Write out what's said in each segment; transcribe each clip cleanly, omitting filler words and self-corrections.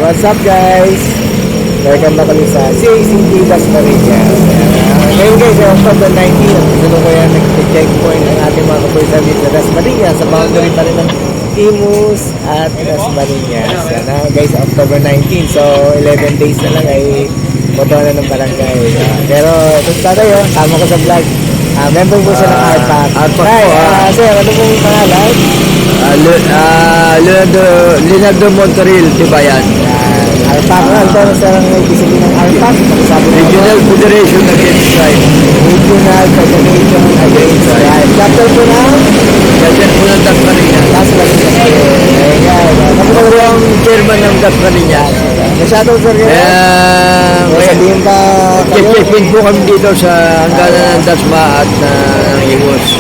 What's up guys? Welcome na kami sa CACT Dasmariñas. Ngayon guys, October 19, gusto ko yan nag-checkpoint ang ating mga kapulisan dito sa Dasmariñas sa boundary pa rin ng Imus at Dasmariñas. Yan na guys, October 19. So 11 days na lang ay boto na ng barangay. Pero ito tayo, tama ko sa vlog. Member po siya ng RPAC. RPAC po. Sir, ano pong pangalan? Leonardo Monteril, Tibayan. RPAC na. Ito na sir ang may disiplina ng RPAC. Regional Federation Against Crime. Regional Federation Against Crime. Chapter po na? Chapter po ng Dasmariñas. Dasmariñas. Ako po ang chairman ng Dasmariñas. Masyadong sir yan. Sabihin pa Check-in po kami dito sa hangganan ng Dasma at ng Imus.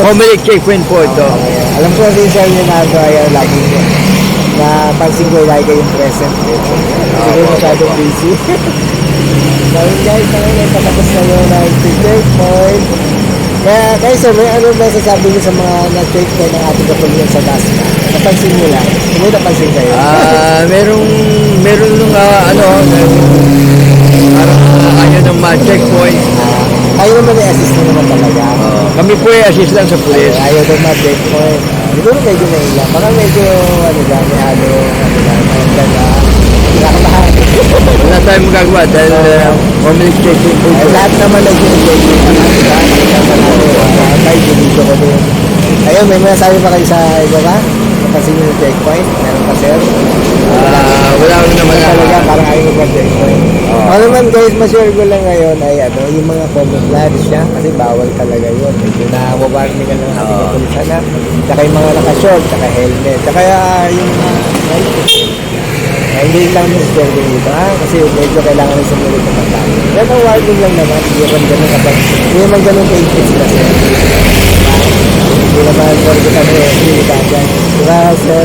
Comelec checkpoint po ito. Alam ko rin sir yung nag-aayar lagi nyo. Napansin ko lagi kayong present dito. Siguro masyadong busy. So guys, ngayon ay patapos na yun ng checkpoint. Kaya sir, may ano ba sasabi niyo sa mga na-checkpoint ng ating kapulisan sa Dasma? Napansin niyo lang? Hindi napansin kayo? Meron nung parang kanya ng checkpoint. Kayo naman i-assist nyo naman talaga. Kami po i-assist lang sa police. Ayaw daw ma-checkpoint. Siguro medyo nailang. Baka medyo may halo, nakakabahan. Wala tayong magagawa dahil Comelec checkpoint po ito. Lahat naman nag-checkpoint. Kahit dito ko din. Ayun, may masasabi pa kayo sa iba ba? Napansin nyo yung checkpoint? Meron pa sir? Wala ko naman Talaga, parang ayaw mo checkpoint. Ano naman guys, ma-share ko lang ngayon ay yung mga camouflage siya kasi bawal talaga yun. Medyo na-warning ka ng ating kapulisan na. Tsaka yung mga naka-short, tsaka helmet. Tsaka yung hindi lang share din dito kasi medyo kailangan rin sumunod ng pagkain. Pero warning lang naman, hindi naman ganun kapag hindi naman ganun ka-increase na sir. Hindi naman sir ko kami hindi ka dyan. Diba sir,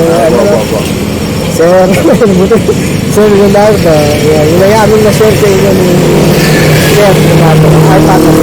Sir Leonardo, yung mayamin na share sa inyo ni Sir Leonardo, ay pasok